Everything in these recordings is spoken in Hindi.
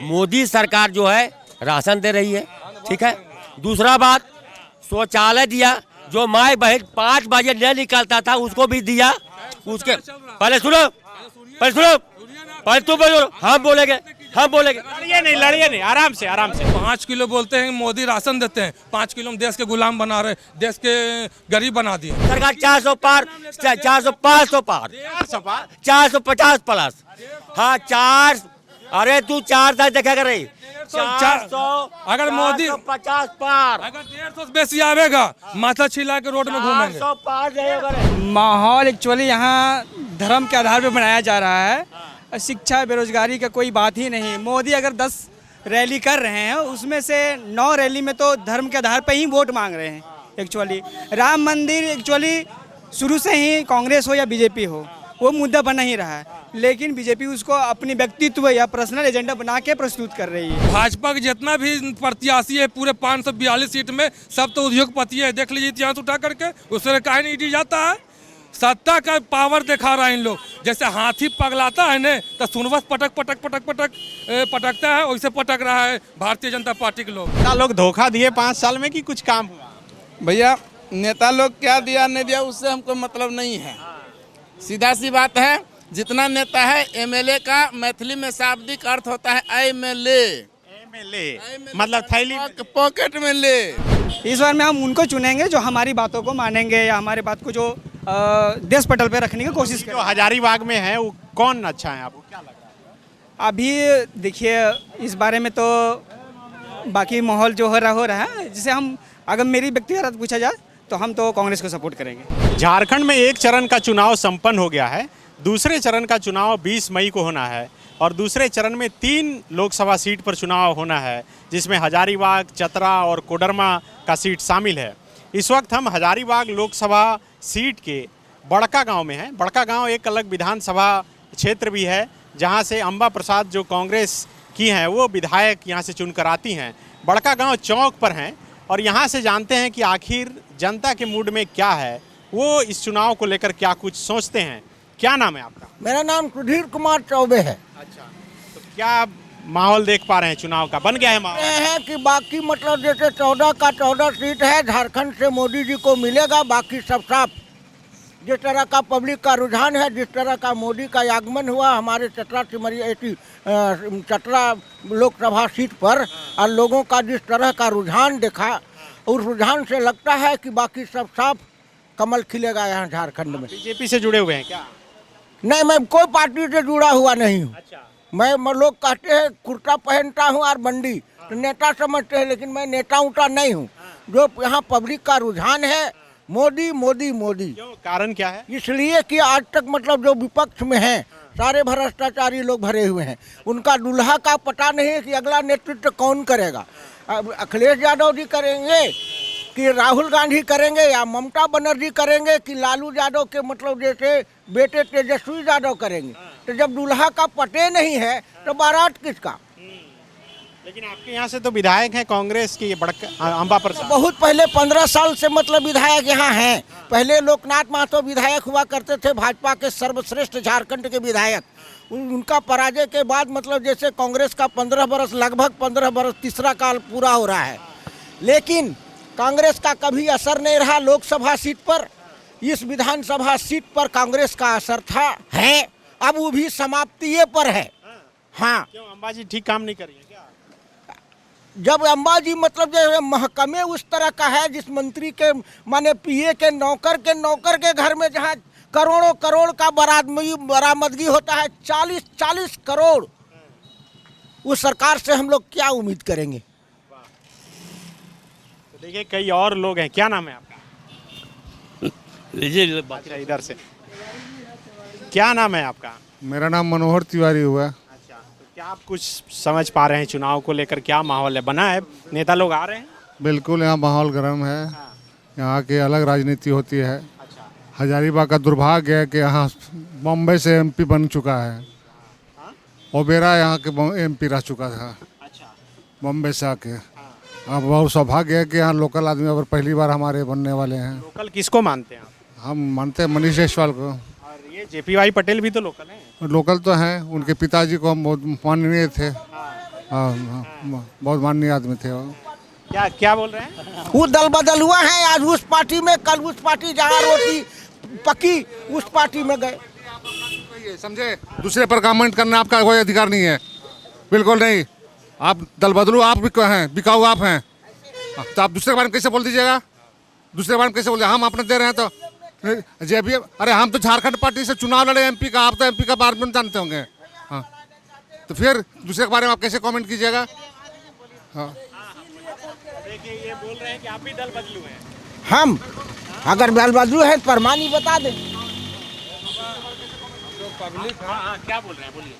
मोदी सरकार जो है राशन दे रही है, ठीक है। दूसरा बात, शौचालय दिया, जो माँ बहन 5 बजे नहीं निकलता था उसको भी दिया। उसके पहले सुनो, पहले तुम बोलो, हम बोलेंगे। लड़िए नहीं, आराम से 5 किलो बोलते हैं मोदी राशन देते हैं, 5 किलो हम देश के गुलाम बना रहे, देश के गरीब बना दिए। सरकार 400 पार, 400 500 पार, 450 प्लस। हाँ 4, अरे तू 4 तक देखा कर रही 400, अगर मोदी 50 पार, अगर 150 बेसी आवेगा माथा छिला के रोड में घूमेंगे। 400 पार जाएगा। माहौल एक्चुअली यहाँ धर्म के आधार पर बनाया जा रहा है। शिक्षा बेरोजगारी का कोई बात ही नहीं। मोदी अगर 10 रैली कर रहे हैं उसमें से 9 रैली में तो धर्म के आधार पर ही वोट मांग रहे हैं। एक्चुअली राम मंदिर एक्चुअली शुरू से ही कांग्रेस हो या बीजेपी हो वो मुद्दा बना ही रहा है, लेकिन बीजेपी उसको अपनी व्यक्तित्व या पर्सनल एजेंडा बना के प्रस्तुत कर रही है। भाजपा के जितना भी प्रत्याशी है पूरे 542 सीट में सब तो उद्योगपति है। देख लीजिए इतिहास उठा करके, उससे काहे नहीं ईडी जाता है। सत्ता का पावर दिखा रहा है इन लोग। जैसे हाथी पगलाता है न तो सुनवस पटकता है, वैसे पटक रहा है भारतीय जनता पार्टी के लोग। धोखा दिए 5 साल में कि कुछ काम हुआ? भैया नेता लोग क्या दिया नहीं दिया उससे हमको मतलब नहीं है। सीधा सी बात है, जितना नेता है एमएलए का मैथिली में शाब्दिक अर्थ होता है एमएलए, मतलब थैली पॉकेट में ले। इस बार में हम उनको चुनेंगे जो हमारी बातों को मानेंगे या हमारे बात को जो देश पटल पे रखने की कोशिश जो करें। हजारीबाग में है वो कौन अच्छा है, आपको क्या लग रहा है? अभी देखिए इस बारे में तो बाकी माहौल जो हो रहा है, जिसे हम अगर मेरी व्यक्तिगत पूछा जाए तो हम तो कांग्रेस को सपोर्ट करेंगे। झारखंड में एक चरण का चुनाव संपन्न हो गया है, दूसरे चरण का चुनाव 20 मई को होना है और दूसरे चरण में 3 लोकसभा सीट पर चुनाव होना है, जिसमें हजारीबाग, चतरा और कोडरमा का सीट शामिल है। इस वक्त हम हजारीबाग लोकसभा सीट के बड़का गांव में हैं। बड़का गांव एक अलग विधानसभा क्षेत्र भी है, जहां से अम्बा प्रसाद जो कांग्रेस की हैं वो विधायक यहां से चुनकर आती हैं। बड़का गांव चौक पर हैं और यहां से जानते हैं कि आखिर जनता के मूड में क्या है, वो इस चुनाव को लेकर क्या कुछ सोचते हैं। क्या नाम है आपका? मेरा नाम सुधीर कुमार चौबे है। अच्छा, तो क्या माहौल देख पा रहे हैं चुनाव का? बन गया है माहौल? ये है कि बाकी मतलब जैसे 14 का 14 सीट है झारखंड से मोदी जी को मिलेगा, बाकी सब साफ। जिस तरह का पब्लिक का रुझान है, जिस तरह का मोदी का आगमन हुआ हमारे चतरा सिमरिया चतरा लोकसभा सीट पर और लोगों का जिस तरह का रुझान देखा, उस रुझान से लगता है कि बाकी सब साफ कमल खिलेगा यहाँ झारखंड में। बीजेपी से जुड़े हुए हैं क्या? नहीं, मैं कोई पार्टी से जुड़ा हुआ नहीं हूँ। अच्छा, मैं लोग कहते हैं कुर्ता पहनता हूँ और बंडी, तो नेता समझते हैं, लेकिन मैं नेता उटा नहीं हूँ। जो यहाँ पब्लिक का रुझान है मोदी मोदी मोदी। क्यों, कारण क्या है? इसलिए कि आज तक मतलब जो विपक्ष में हैं सारे भ्रष्टाचारी लोग भरे हुए हैं। उनका दूल्हा का पता नहीं है कि अगला नेतृत्व कौन करेगा। अब अखिलेश यादव जी करेंगे कि राहुल गांधी करेंगे या ममता बनर्जी करेंगे कि लालू यादव के मतलब जैसे बेटे तेजस्वी यादव करेंगे। तो जब दूल्हा का पते नहीं है तो बारात किसका? लेकिन आपके यहाँ से तो विधायक हैं कांग्रेस की अम्बा प्रसाद। बहुत पहले 15 साल से मतलब विधायक यहाँ हैं। पहले लोकनाथ महतो विधायक हुआ करते थे, भाजपा के सर्वश्रेष्ठ झारखंड के विधायक। उनका पराजय के बाद मतलब जैसे कांग्रेस का 15 बरस, लगभग 15 बरस, तीसरा काल पूरा हो रहा है, लेकिन कांग्रेस का कभी असर नहीं रहा लोकसभा सीट पर। इस विधानसभा सीट पर कांग्रेस का असर था, है, अब वो भी समाप्ति पर है। हाँ, क्यों, अंबाजी ठीक काम नहीं कर रही है क्या? जब अंबाजी मतलब जो महकमे उस तरह का है, जिस मंत्री के माने पीए के नौकर के घर में जहाँ करोड़ों करोड़ का बरामदगी होता है, 40 करोड़, उस सरकार से हम लोग क्या उम्मीद करेंगे? तो देखिए कई और लोग हैं। क्या नाम है आपका? अच्छा, इधर से। क्या नाम है आपका? मेरा नाम मनोहर तिवारी हुआ। अच्छा, तो क्या आप कुछ समझ पा रहे हैं चुनाव को लेकर? क्या माहौल है, बना है, नेता लोग आ रहे हैं? बिल्कुल, यहाँ माहौल गर्म है। यहाँ की अलग राजनीति होती है। हजारीबाग का दुर्भाग्य है कि यहाँ बम्बई से एमपी बन चुका है। ओबेरा यहाँ के एमपी रह चुका था बम्बई से आके। अब बहुत सौभाग्य है कि यहाँ लोकल आदमी अब पहली बार हमारे बनने वाले हैं। लोकल किसको मानते हैं आप? हम मानते हैं मनीष जायसवाल को। और ये जेपी भाई पटेल भी तो लोकल हैं। लोकल तो हैं, उनके पिताजी को हम बहुत माननीय थे। बहुत माननीय आदमी थे वो। क्या क्या बोल रहे हैं? वो दल बदल हुआ है, आज उस पार्टी में, कल उस पार्टी, जहाँ रोटी पकी उस पार्टी में गए। समझे, दूसरे पर कमेंट करना आपका कोई अधिकार नहीं है, बिल्कुल नहीं। आप दल बदलू, आप भी हैं, बिकाऊ आप हैं, तो आप दूसरे के बारे में कैसे बोल दीजिएगा? दूसरे के बारे में कैसे बोल, हम अपने दे रहे हैं तो जे भी, अरे हम तो झारखंड पार्टी से चुनाव लड़े एमपी का, आप तो एमपी का बारे में जानते होंगे। हाँ, तो फिर दूसरे के बारे में आप कैसे कमेंट कीजिएगा? हाँ, देखिए ये बोल रहे हैं कि आप भी दल बदलू हैं। हम अगर दल बदलू है तो प्रमाणी बता दें। क्या बोल रहे हैं, बोलिए।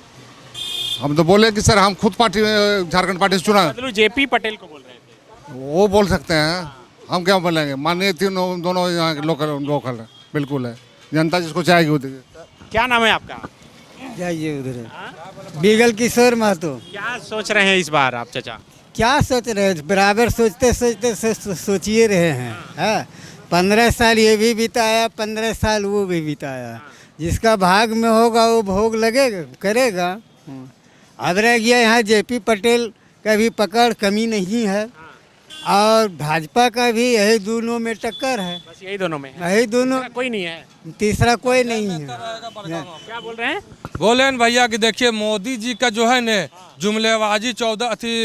हम तो बोले कि सर हम खुद पार्टी झारखंड पार्टी से चुना। बदलू जेपी पटेल को बोल रहे थे। वो बोल सकते हैं, हम क्या बोलेंगे? माननीय तीनों दोनों यहाँ के लोकल है, बिल्कुल है, जनता जिसको चाहेगी वो देगी। क्या नाम है आपका? जाइए उधर। बीगल किशोर महतो। क्या सोच रहे हैं इस बार आप चाचा? क्या सोच रहे हैं? बराबर सोचते सोचते सोचिए रहे हैं। 15 साल ये भी बिताया, 15 साल वो भी बिताया। जिसका भाग में होगा वो भोग लगेगा, करेगा। अब रह गया यहाँ जेपी पटेल का भी पकड़ कमी नहीं है, और भाजपा का भी, यही दोनों में टक्कर है। बस यही दोनों में है, यही दोनों, कोई नहीं है। तीसरा कोई नहीं है। क्या बोल रहे हैं? बोले न भैया कि देखिए मोदी जी का जो है न जुमलेबाजी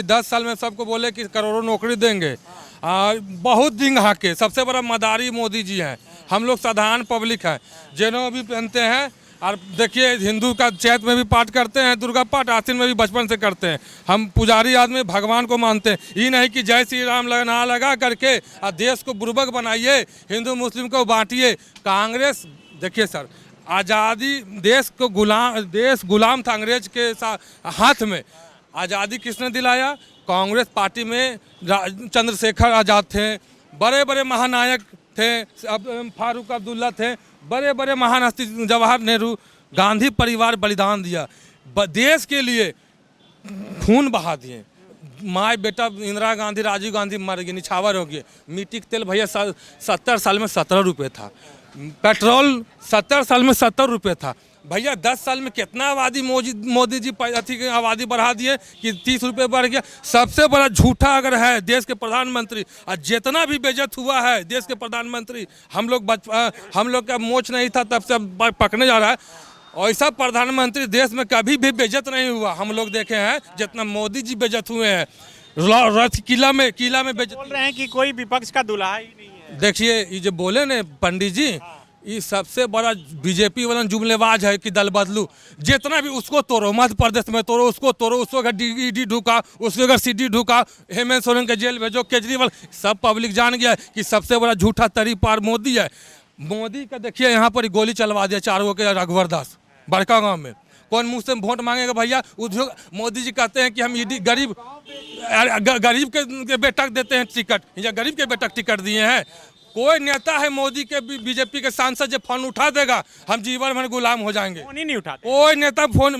10 साल में सबको बोले कि करोड़ों नौकरी देंगे, बहुत दिन हाके। सबसे बड़ा मदारी मोदी जी हैं। हम लोग साधारण पब्लिक हैं, जनेऊ भी पहनते हैं, और देखिए हिंदू का चैत में भी पाठ करते हैं, दुर्गा पाठ आश्विन में भी बचपन से करते हैं। हम पुजारी आदमी भगवान को मानते हैं। ये नहीं कि जय श्री राम ना लगा करके और देश को बुर्बक बनाइए, हिंदू मुस्लिम को बांटिए। कांग्रेस देखिए सर, आज़ादी देश गुलाम था अंग्रेज के हाथ में। आज़ादी किसने दिलाया? कांग्रेस पार्टी में चंद्रशेखर आज़ाद थे, बड़े बड़े महानायक थे, फारूक अब्दुल्ला थे, बड़े बड़े महान हस्ती, जवाहर नेहरू, गांधी परिवार बलिदान दिया, देश के लिए खून बहा दिए। माँ बेटा इंदिरा गांधी, राजीव गांधी मर गए, निछावर हो गए। मिट्टी का तेल भैया 70 साल में 17 रुपये था, पेट्रोल 70 साल में 70 रुपये था। भैया 10 साल में कितना आबादी मोदी जी आबादी बढ़ा दिए कि 30 रुपये बढ़ गया। सबसे बड़ा झूठा अगर है देश के प्रधानमंत्री, और जितना भी बेइज्जत हुआ है देश के प्रधानमंत्री, हम लोग का मोच नहीं था तब से पकने जा रहा है। ऐसा प्रधानमंत्री देश में कभी भी बेइज्जत नहीं हुआ, हम लोग देखे हैं जितना मोदी जी बेइज्जत हुए हैं। किला में बेइज्जत। बोल रहे हैं कि कोई विपक्ष का दुल्हा ही नहीं है। देखिए ये जो बोले न पंडित जी, ये सबसे बड़ा बीजेपी वाला जुमलेबाज है कि दल बदलू। जितना भी उसको तोड़ो, मध्य प्रदेश में तोड़ो, उसको तोड़ो, उसको अगर ईडी ढुका, उसको अगर सीडी ढुका, हेमंत सोरेन के जेल भेजो, केजरीवाल, सब पब्लिक जान गया कि सबसे बड़ा झूठा तरी पार मोदी है। मोदी का देखिए यहाँ पर गोली चलवा दिया चारों के रघुवर दास बड़का गाँव में। कौन मुँह से वोट मांगेगा भैया? उद्योग मोदी जी कहते हैं कि हम ईडी गरीब के बेटा देते हैं टिकट, या गरीब के बेटा टिकट दिए हैं। कोई नेता है मोदी के बीजेपी के सांसद जो फोन उठा देगा, हम जीवन भर गुलाम हो जाएंगे। फोन ही नहीं उठाते। कोई नेता फोन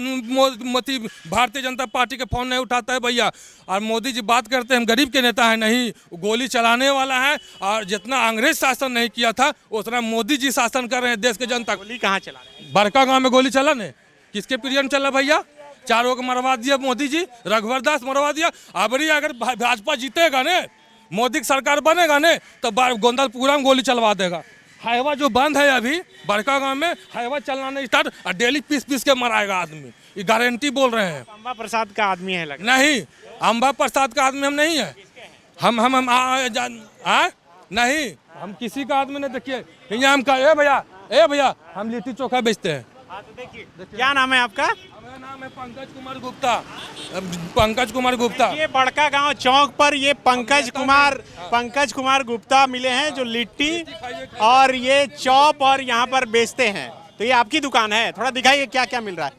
भारतीय जनता पार्टी के फोन नहीं उठाता है भैया। और मोदी जी बात करते हैं हम गरीब के नेता हैं, नहीं, गोली चलाने वाला है। और जितना अंग्रेज शासन नहीं किया था उतना मोदी जी शासन कर रहे हैं देश के जनता। गोली कहाँ चला रहे हैं? बड़का गाँव में गोली चला ने, किसके पीरियड में चला भैया? चारों को मरवा दिया मोदी जी, रघुवर दास मरवा दिया। अबरी अगर भाजपा जीतेगा ने, मोदी की सरकार बनेगा ने, तो गोंदलपुरा में गोली चलवा देगा। हाईवा जो बंद है अभी बड़का गांव में, हाईवा चलना नहीं स्टार्ट, और डेली पीस के मराएगा आदमी, ये गारंटी बोल रहे हैं। अम्बा प्रसाद का आदमी है लगता नहीं, अम्बा प्रसाद का आदमी हम नहीं है। हम नहीं, हम किसी का आदमी नहीं। देखिए यहाँ हम ए भैया हम लिट्टी चोखा बेचते हैं। तो देखिए, क्या नाम है आपका? मेरा नाम है पंकज कुमार गुप्ता। ये बड़का गांव चौक पर ये पंकज कुमार गुप्ता मिले हैं, जो लिट्टी और ये चॉप और यहाँ पर बेचते हैं। तो ये आपकी दुकान है, थोड़ा दिखाइए क्या क्या मिल रहा है,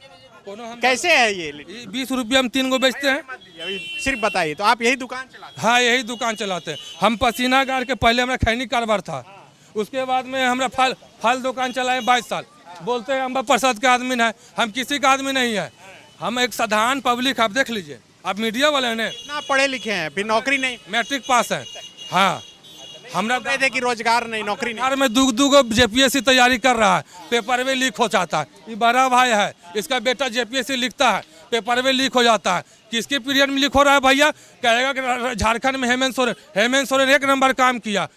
कैसे है ये लिट्टी? 20 रुपये हम 3 को बेचते हैं। अभी सिर्फ बताइए। तो आप यही दुकान चलाते हैं? हाँ, यही दुकान चलाते हैं हम। पसीना गाड़ के पहले हमारा खैनी कारोबार था, उसके बाद में हमारा फल दुकान चलाए 22 साल। बोलते हैं अम्बा प्रसाद का आदमी है, हम किसी का आदमी नहीं है। हम एक साधारण पब्लिक, आप देख लीजिए, आप मीडिया वाले ने इतना पढ़े लिखे हैं फिर नौकरी नहीं? मैट्रिक पास है। हाँ, हमरा कहते कि रोजगार नहीं, नौकरी नहीं। बिहार में दो जेपीएससी तैयारी कर रहा है, पेपर में लीक हो जाता है। ये बड़ा भाई है, इसका बेटा जेपीएससी लिखता है, पेपर में लीक हो जाता है। किसके पीरियड में लीक हो रहा है भैया? कहेगा कि झारखंड में हेमंत सोरेन 1 नंबर काम किया।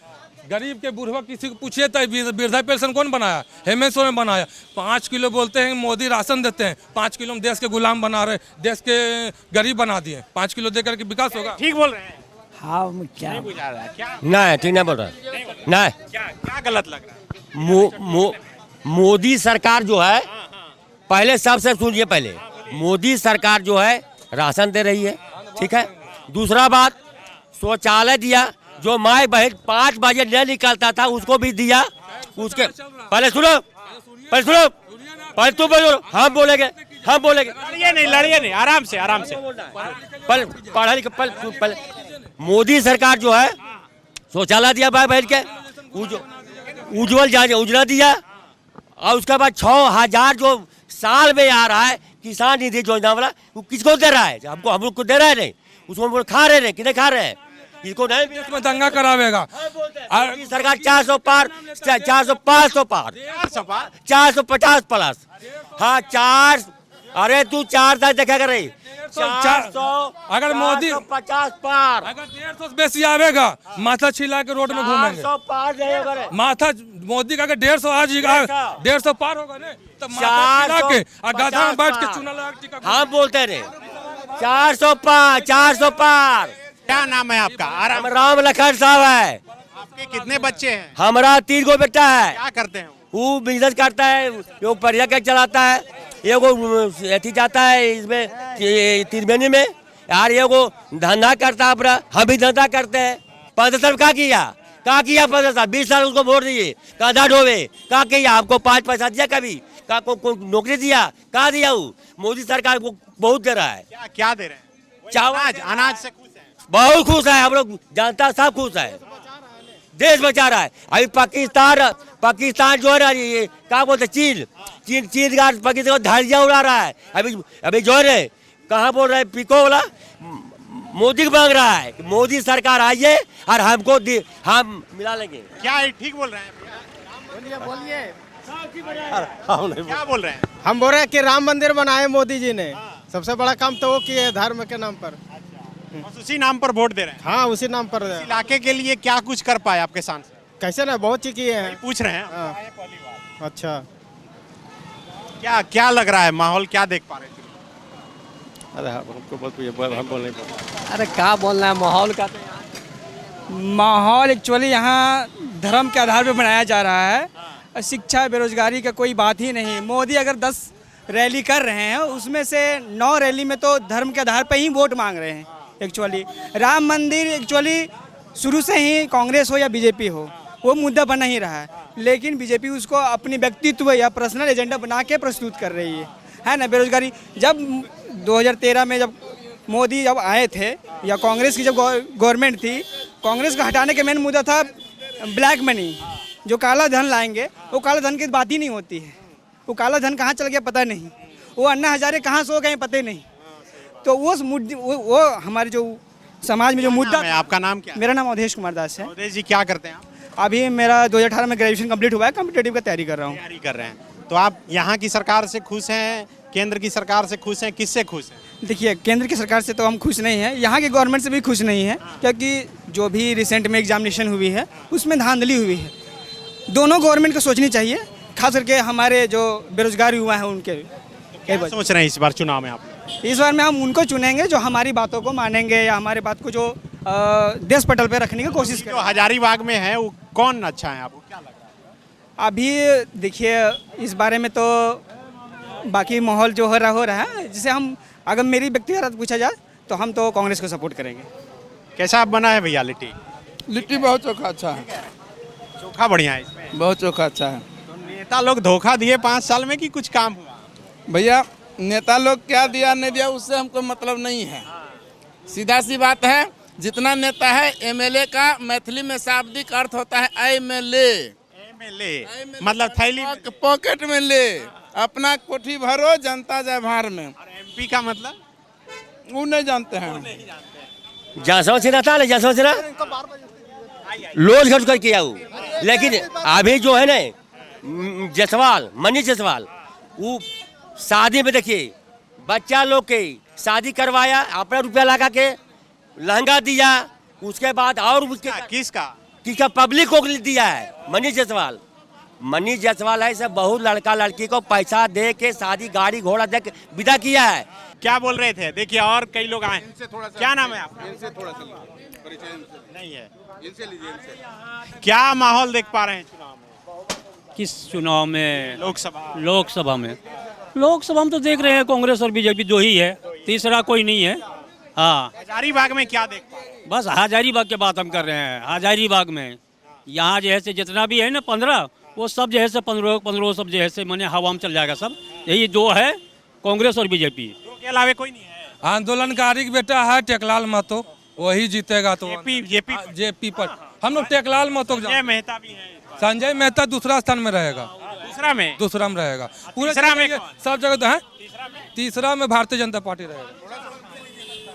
गरीब के बूढ़वा किसी को पूछिए तो वृद्धा पेंशन कौन बनाया? हेमंत सोरेन बनाया। 5 किलो बोलते हैं मोदी राशन देते हैं, 5 किलो में देश के गुलाम बना रहे, देश के गरीब बना दिए। 5 किलो देकर के विकास होगा? ठीक बोल रहे हैं? हाँ क्या नहीं बुझा रहा है क्या? नहीं ठीक नहीं बोल रहा नहीं। क्या क्या गलत लग रहा है? मोदी सरकार जो है, पहले सबसे सुनिए, पहले मोदी सरकार जो है राशन दे रही है, ठीक है। दूसरा बात, शौचालय दिया, जो माई बहन 5 बजे नहीं निकलता था उसको भी दिया। उसके पहले सुनो, पहले तुम बोलो, हम बोलेंगे। लड़िए नहीं, आराम से पहले मोदी सरकार जो है शौचालय दिया भाई बहन के, उज्जवल योजना दिया, और उसके बाद 6,000 जो साल में आ रहा है किसान निधि योजना वाला, वो किसको दे रहा है? हमको, हम लोग को दे रहा है नहीं, उसको हम लोग खा रहे हैं कि नहीं खा रहे हैं? इसको नहीं, इसमें दंगा करावेगा। मोदी सरकार 400 पार, 400 500 पार, 450 प्लस। हाँ 4, अरे तू 4 तक देखा कर रही, 400 अगर मोदी 50 पार, अगर 150 से बेसी आवेगा माथा छिला के रोड में घूमेंगे। 400 पार जाएगा। माथा मोदी का अगर 150 आ जाएगा, 150 पार होगा ना, तब माथा छिला के और गधा में बैठ के चुना लगा के टिका। हम बोलते रहे 400 पार, 400 पार। क्या नाम है आपका? हम राम लखन साहब है। आपके कितने बच्चे हैं? हमारा 3 गो बेटा है। क्या करते हैं? वो बिजनेस करता है, वो परिया के चलाता है, एगो अथी जाता है इसमें त्रिवेणी में, यार एगो धंधा करता है अपना, हम भी धंधा करते हैं। 15 साल क्या किया 15 साल, 20 साल उसको वोट दिए, कांधा ढोवे, क्या किया? आपको 5 पैसा दिया कभी? का को नौकरी दिया? कहाँ दिया? वो मोदी सरकार को बहुत दे रहा है। क्या दे रहे हैं? चावल, अनाज से खुश है? बहुत खुश है, हम लोग जनता सब खुश है, देश बचा रहा है। अभी पाकिस्तान जो है ना, ये क्या बोलते, चीन का पाकिस्तान को धड़िया उड़ा रहा है। अभी जो है कहाँ बोल रहे हैं, पिको वाला मोदी को मांग रहा है कि मोदी सरकार आइए और हमको हम मिला लेंगे। क्या ठीक बोल रहे हैं? बोलिए क्या बोल रहे हैं? हम बोल रहे हैं कि राम मंदिर बनाए मोदी जी ने, सबसे बड़ा काम तो वो किए धर्म के नाम पर। बस उसी नाम पर वोट दे रहे हैं? हाँ उसी नाम पर। इस इलाके के लिए क्या कुछ कर पाए आपके सांसद? कैसे ना, बहुत चीज किए हैं। पूछ रहे हैं। हाँ। अच्छा, क्या लग रहा है माहौल, क्या देख पा रहे थे? अरे क्या बोलना है माहौल का? माहौल एक्चुअली यहाँ धर्म के आधार पर बनाया जा रहा है। शिक्षा बेरोजगारी का कोई बात ही नहीं। मोदी अगर 10 रैली कर रहे हैं, उसमें से 9 रैली में तो धर्म के आधार पर ही वोट मांग रहे हैं। एक्चुअली राम मंदिर एक्चुअली शुरू से ही कांग्रेस हो या बीजेपी हो, वो मुद्दा बना ही रहा है, लेकिन बीजेपी उसको अपनी व्यक्तित्व या पर्सनल एजेंडा बना के प्रस्तुत कर रही है ना। बेरोजगारी, जब 2013 में जब मोदी जब आए थे या कांग्रेस की जब गवर्नमेंट थी, कांग्रेस का हटाने का मेन मुद्दा था ब्लैक मनी, जो काला धन लाएंगे। वो काला धन की बात ही नहीं होती है। वो काला धन कहाँ चल गया पता नहीं, वो अन्ना हजारे कहाँ सो गए पता नहीं। तो वो हमारे जो समाज में जो मुद्दा है। आपका नाम क्या है? मेरा नाम अवधेश कुमार दास है। अवधेश जी क्या करते हैं आप? अभी मेरा 2018 में ग्रेजुएशन कंप्लीट हुआ है, कॉम्पिटेटिव का तैयारी कर रहा हूँ। तैयारी कर रहे हैं। तो आप यहाँ की सरकार से खुश हैं, केंद्र की सरकार से खुश हैं, किससे खुश हैं? देखिए, केंद्र की सरकार से तो हम खुश नहीं हैं, यहाँ की गवर्नमेंट से भी खुश नहीं है, क्योंकि जो भी रिसेंट में एग्जामिनेशन हुई है उसमें धांधली हुई है। दोनों गवर्नमेंट को सोचनी चाहिए, खास करके हमारे जो बेरोजगार युवा हैं उनके। क्या सोच रहे हैं इस बार चुनाव में आप? इस बार में हम उनको चुनेंगे जो हमारी बातों को मानेंगे या हमारी बात को जो देश पटल पे रखने की कोशिश जो करें। हजारीबाग में है वो कौन अच्छा है आपको क्या लग रहा है? अभी देखिए, इस बारे में तो बाकी माहौल जो हो रहा है, जिसे हम अगर मेरी व्यक्तिगत पूछा जाए तो हम तो कांग्रेस को सपोर्ट करेंगे। कैसा बना है भैया लिट्टी? लिट्टी बहुत चोखा अच्छा है, चोखा बढ़िया है इसमें? बहुत चोखा अच्छा है। तो नेता लोग धोखा दिए 5 साल में कि कुछ काम हुआ? भैया नेता लोग क्या दिया नहीं दिया उससे हमको मतलब नहीं है। सीधा सी बात है, जितना नेता है एमएलए का मैथिली में शाब्दिक अर्थ होता है एमएलए, मतलब थैली पॉकेट में ले, अपना कोठी भरो जनता जाए भार में। एमपी का मतलब वो नहीं जानते हैं। जसवंत सिन्हा था ना, जसवंत सिन्हा लोज खर्च कर किया वो, लेकिन अभी जो है ना जसवाल, मनीष जसवाल, वो शादी में देखिए बच्चा लोग के शादी करवाया, अपना रुपया लगा के लहंगा दिया, उसके बाद और किसका पब्लिक को दिया है। मनीष जायसवाल है, सब बहुत लड़का लड़की को पैसा दे के शादी गाड़ी घोड़ा दे के विदा किया है। क्या बोल रहे थे? देखिए और कई लोग आए। क्या नाम है आपका? नहीं है, क्या माहौल देख पा रहे हैं चुनाव में? किस चुनाव में? लोकसभा लोकसभा में तो देख रहे हैं कांग्रेस और बीजेपी दो ही है, तीसरा कोई नहीं है। हाँ, हजारीबाग में क्या देख पा रहे हैं? बस हजारीबाग की बात हम कर रहे हैं। हजारीबाग में यहाँ जो है से जितना भी है ना 15, वो सब जो है से 15 सब जो है से मैंने हवा में चल जाएगा सब। यही दो है, कांग्रेस और बीजेपी, के अलावा कोई नहीं है। आंदोलनकारी बेटा है टेकलाल महतो, वही जीतेगा। तो जेपी पर हम लोग टेकलाल महतो। संजय मेहता भी है। संजय मेहता दूसरा स्थान में रहेगा। दूसरा में रहेगा। पूरे सब जगह है। तीसरा में भारतीय जनता पार्टी रहेगा।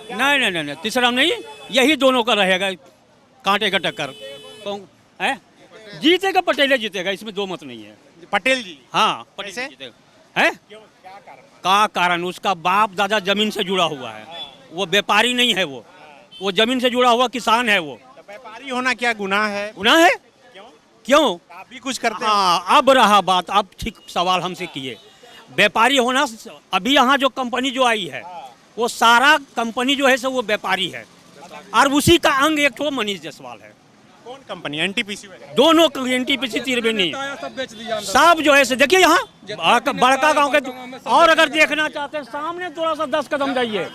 नहीं, तीसरा में नहीं, यही दोनों का रहेगा, कांटे का टक्कर। है जीतेगा, पटेल जीतेगा, इसमें दो मत नहीं है। पटेल जी? हाँ, पटेल जीतेगा। है का कारण उसका बाप दादा जमीन से जुड़ा हुआ है, वो व्यापारी नहीं है, वो जमीन से जुड़ा हुआ किसान है। वो व्यापारी होना क्या गुनाह है? गुनाह है? क्यों? आप भी कुछ करते हैं? हाँ, अब रहा बात, अब ठीक सवाल हमसे किए। व्यापारी होना, अभी यहाँ जो कंपनी जो आई है, वो सारा कंपनी जो है सो वो व्यापारी है, और उसी का अंग एक तो मनीष जायसवाल है। कौन कंपनी? एनटीपीसी वगैरह? दोनों एनटीपीसी त्रिवेणी सब जो है से देखिए यहाँ बड़का गांव के। और अगर देखना चाहते हैं सामने थोड़ा सा 10 कदम जाइए,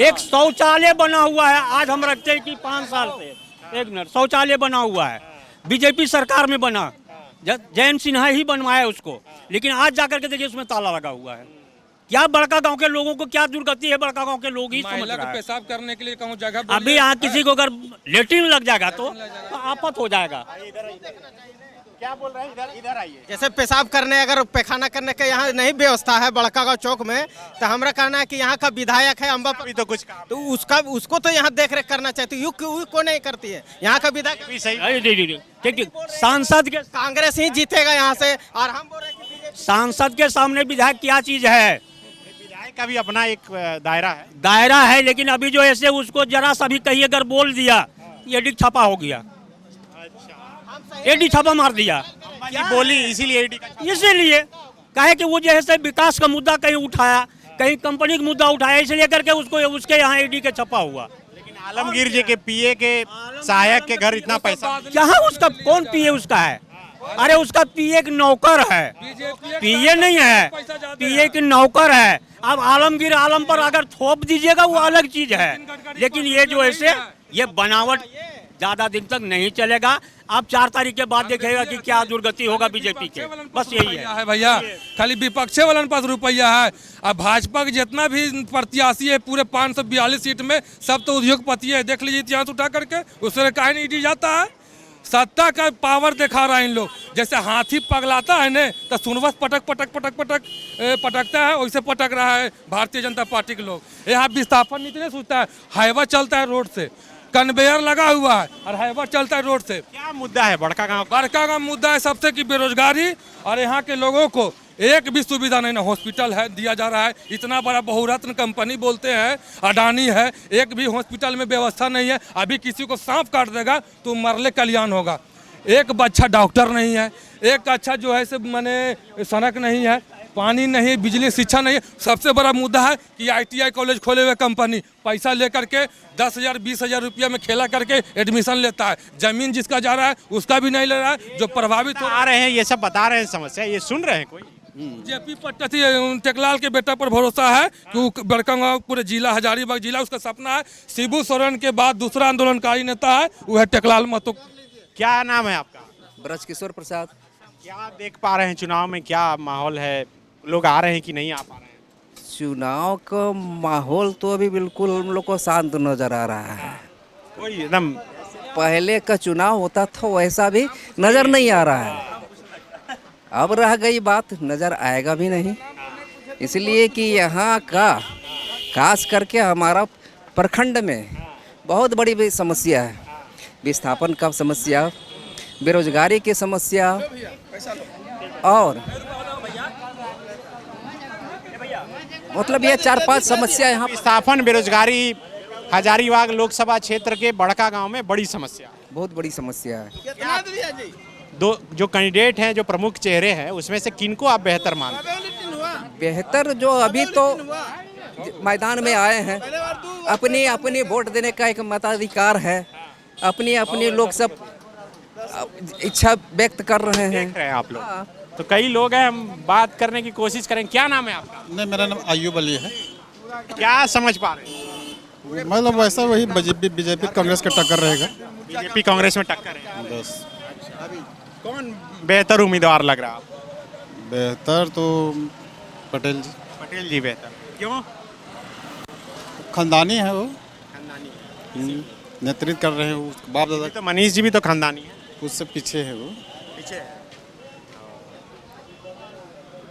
एक शौचालय बना हुआ है। आज हम रखते हैं कि 5 साल से 1 मिनट शौचालय बना हुआ है, बीजेपी सरकार में बना, जयंत सिन्हा ही बनवाया उसको, लेकिन आज जाकर के देखिए उसमें ताला लगा हुआ है। क्या बड़का गांव के लोगों को क्या दुर्गति है? बड़का गांव के लोग ही समझ रहा है। पेशाब करने के लिए कहूँ जगह, अभी यहाँ किसी को अगर लेटरिन लग जाएगा तो आफत हो जाएगा। क्या बोल रहे हैं? इधर आइए। जैसे पेशाब करने, अगर पैखाना करने का यहाँ नहीं व्यवस्था है बड़का गाँव चौक में, तो हमारा कहना है कि यहाँ का विधायक है अम्बा, तो कुछ तो उसको तो यहाँ देख रेख करना चाहिए। तो यू को नहीं करती है यहाँ का विधायक? ठीक, सांसद के कांग्रेस ही जीतेगा यहाँ से। और हम बोल रहे हैं कि सांसद के सामने विधायक क्या चीज है? विधायक का भी अपना एक दायरा है, लेकिन अभी जो ऐसे उसको जरा सा भी कहीं अगर बोल दिया, एडी छापा हो गया। एडी छापा मार दिया, बोली इसीलिए कहे कि वो जैसे विकास का मुद्दा कहीं उठाया, कहीं कंपनी का मुद्दा उठाया, इसलिए करके उसको उसके यहाँ एडी के छपा हुआ। लेकिन आलमगीर जी के पीए के सहायक के घर इतना पैसा, जहाँ उसका कौन पीए उसका है? अरे उसका पीए एक नौकर है, पीए नहीं है, पीए की नौकर है। अब आलमगीर आलम पर अगर थोप दीजिएगा वो अलग चीज है, लेकिन ये जो ऐसे ये बनावट ज्यादा दिन तक नहीं चलेगा। आप 4 तारीख के बाद देखेगा कि क्या दुर्गति होगा बीजेपी के। बस यही है भैया, खाली विपक्षे वाले पास रुपया है। अब भाजपा के जितना भी प्रत्याशी है पूरे 542 सीट में सब तो उद्योगपति है। देख लीजिए इतिहास उठा करके, उससे काहे नहीं ईडी जाता है। सत्ता का पावर दिखा रहा है इन लोग। जैसे हाथी पगलाता है न, तो सुनवस पटकता है, वैसे पटक रहा है भारतीय जनता पार्टी के लोग। यहाँ विस्थापन नीति नहीं सोचता है, हाईवा चलता है रोड से, कन्वेयर लगा हुआ है और हाईवा चलता है रोड से। क्या मुद्दा है बड़का गांव? मुद्दा है सबसे की बेरोजगारी, और यहाँ के लोगों को एक भी सुविधा नहीं, ना हॉस्पिटल है दिया जा रहा है। इतना बड़ा बहुरत्न कंपनी बोलते हैं, अडानी है, एक भी हॉस्पिटल में व्यवस्था नहीं है। अभी किसी को सांप काट देगा तो मरले कल्याण होगा। एक अच्छा डॉक्टर नहीं है, एक अच्छा जो है से माने सड़क नहीं है, पानी नहीं, बिजली, शिक्षा नहीं है। सबसे बड़ा मुद्दा है कि ITI कॉलेज खोले हुए कंपनी पैसा लेकर के 10,000 20,000 रुपया में खेला करके एडमिशन लेता है। जमीन जिसका जा रहा है उसका भी नहीं ले रहा है। जो प्रभावित आ रहे हैं, ये सब बता रहे हैं समस्या, ये सुन रहे हैं कोई? जेपी पट्टी टेकलाल के बेटा पर भरोसा है कि बड़का गाँव पूरे जिला हजारीबाग जिला उसका सपना है। शिबू सोरेन के बाद दूसरा आंदोलनकारी नेता है वो है टेकलाल महतो। क्या नाम है आपका? ब्रजकिशोर प्रसाद। क्या देख पा रहे हैं चुनाव में, क्या माहौल है? लोग आ रहे हैं कि नहीं आ पा रहे हैं? चुनाव का माहौल तो अभी बिल्कुल हम लोग को शांत नजर आ रहा है। कोई एकदम पहले का चुनाव होता था वैसा भी नजर नहीं आ रहा है। अब रह गई बात, नजर आएगा भी नहीं, इसलिए कि यहाँ का खास करके हमारा प्रखंड में बहुत बड़ी समस्या है। विस्थापन का समस्या, बेरोजगारी की समस्या, और मतलब ये 4-5 समस्या यहाँ विस्थापन, बेरोजगारी हजारीबाग लोकसभा क्षेत्र के बड़का गांव में बड़ी समस्या, बहुत बड़ी समस्या है। दो जो कैंडिडेट हैं, जो प्रमुख चेहरे हैं, उसमें से किनको आप बेहतर मानते हैं? बेहतर जो अभी तो मैदान में आए हैं, अपनी अपनी वोट देने का एक मताधिकार है, अपनी अपनी लोग सब इच्छा व्यक्त कर रहे हैं। देख रहे हैं आप लोग, तो कई लोग हैं, हम बात करने की कोशिश करें। क्या नाम है आपका? नहीं, मेरा नाम अयूब अली है। क्या समझ पा रहे हैं? मतलब वैसा वही बीजेपी कांग्रेस का टक्कर रहेगा। बीजेपी कांग्रेस में टक्कर है, बस। कौन बेहतर उम्मीदवार लग रहा है आपको? बेहतर तो पटेल जी। पटेल जी बेहतर, क्यों? खानदानी है वो, नेतृत्व कर रहे हैं वो, बाप दादा। तो मनीष जी भी तो खानदानी है, उससे पीछे है वो। पीछे है।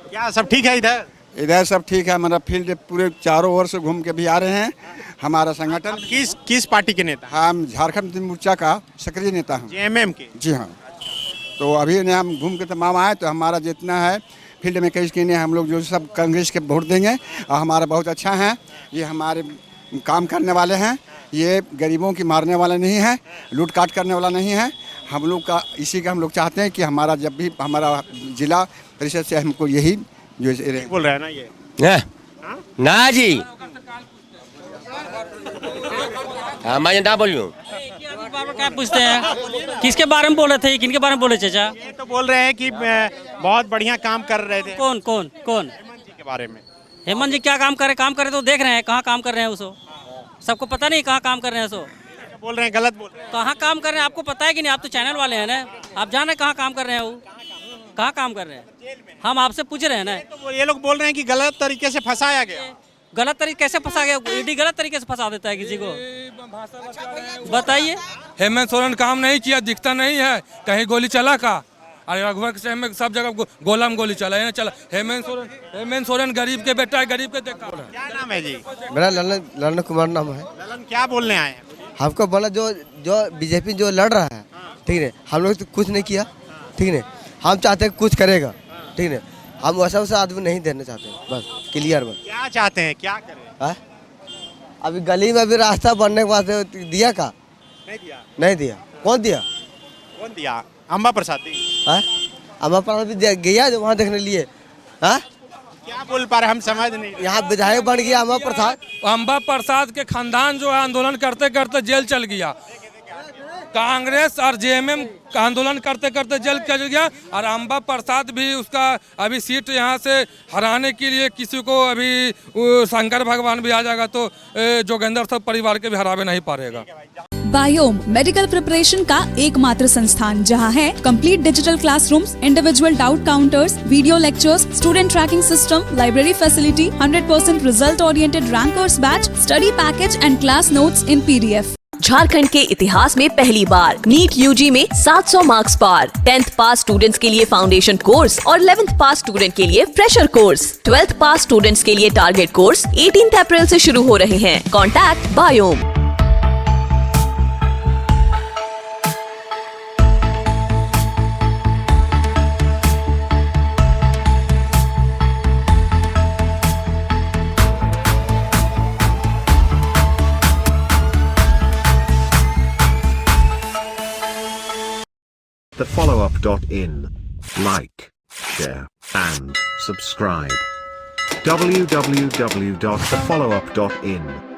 क्या सब ठीक है इधर? इधर सब ठीक है। हमारा फील्ड पूरे चारों ओर से घूम के भी आ रहे हैं। हमारा संगठन किस पार्टी के नेता? हम झारखंड मोर्चा का सक्रिय नेता हूँ। जेएमएम के? जी हाँ। तो अभी ने हम घूम के तमाम आए, तो हमारा जितना है फील्ड में कई स्कीम हम लोग जो सब कांग्रेस के वोट देंगे, और हमारा बहुत अच्छा है। ये हमारे काम करने वाले हैं, ये गरीबों की मारने वाला नहीं है, लूट काट करने वाला नहीं है। हम लोग का इसी का हम लोग चाहते हैं कि हमारा जब भी हमारा जिला परिषद से हमको यही जो बोल रहे हैं ना ये ना जी, मैं ना बोलूँ। क्या पूछते हैं, किसके बारे में बोले थे, किनके बारे में बोले चाचा? ये तो बोल रहे हैं कि बहुत बढ़िया काम कर रहे थे। कौन कौन कौन? हेमंत जी के बारे में। हेमंत जी क्या काम करे तो देख रहे हैं, कहाँ काम कर रहे हैं उसको सबको पता नहीं, कहाँ काम कर रहे हैं सो बोल रहे हैं, गलत बोल रहे हैं। कहाँ काम कर रहे हैं आपको पता है कि नहीं? आप तो चैनल वाले हैं ना, आप जाने कहाँ काम कर रहे हैं, वो कहाँ काम कर रहे हैं, हम आपसे पूछ रहे हैं ना। तो ये लोग बोल रहे हैं कि गलत तरीके से फंसाया गया। गलत तरीके कैसे फंसा गया? ईडी गलत तरीके से फंसा देता है किसी को, बताइए। हेमंत सोरेन काम नहीं किया, दिखता नहीं है, कहीं गोली चला का? अरे रघुवर से में सब जगह गोला में गोली चला है ना, चला। हेमंत सोरेन गरीब के बेटा है, गरीब के देखा। क्या नाम है जी? मेरा ललन कुमार नाम है। ललन, क्या बोलने आए हैं? हमको बोला जो बीजेपी जो लड़ रहा है, ठीक है, हम लोग तो कुछ नहीं किया, ठीक है, हम चाहते हैं कुछ करेगा, ठीक है, हम वैसा आदमी नहीं देना चाहते, बस क्लियर। बस क्या चाहते हैं, क्या करें? अभी गली में भी रास्ता बनने के बाद दिया का? नहीं दिया। कौन दिया? अम्बा प्रसाद दी। अम्बा प्रसाद भी गया वहाँ देखने लिए। क्या बोल पा रहे, हम समझ नहीं। यहाँ विधायक बन गया अम्बा प्रसाद के खानदान जो है आंदोलन करते करते जेल चल गया। कांग्रेस और जेएमएम का आंदोलन करते करते जेल चल गया, और अम्बा प्रसाद भी उसका अभी सीट यहाँ से हराने के लिए किसी को अभी शंकर भगवान भी आ जाएगा तो जोगेंद्र सब परिवार के भी हरावे नहीं पाएगा। बायोम मेडिकल प्रिपरेशन का एकमात्र संस्थान जहां है complete digital classrooms, individual doubt counters, video lectures, student tracking system, library facility, 100% result oriented rankers batch, study package and class notes in PDF। Jharkhand के इतिहास में पहली बार नीट यूजी में 700 मार्क्स पार। 10th पास स्टूडेंट्स के लिए फाउंडेशन कोर्स और 11th पास स्टूडेंट के लिए फ्रेशर कोर्स। 12th पास स्टूडेंट्स के लिए टारगेट कोर्स 18 अप्रैल से शुरू हो रहे हैं। Contact biome. thefollowup.in. Like, share, and subscribe. www.thefollowup.in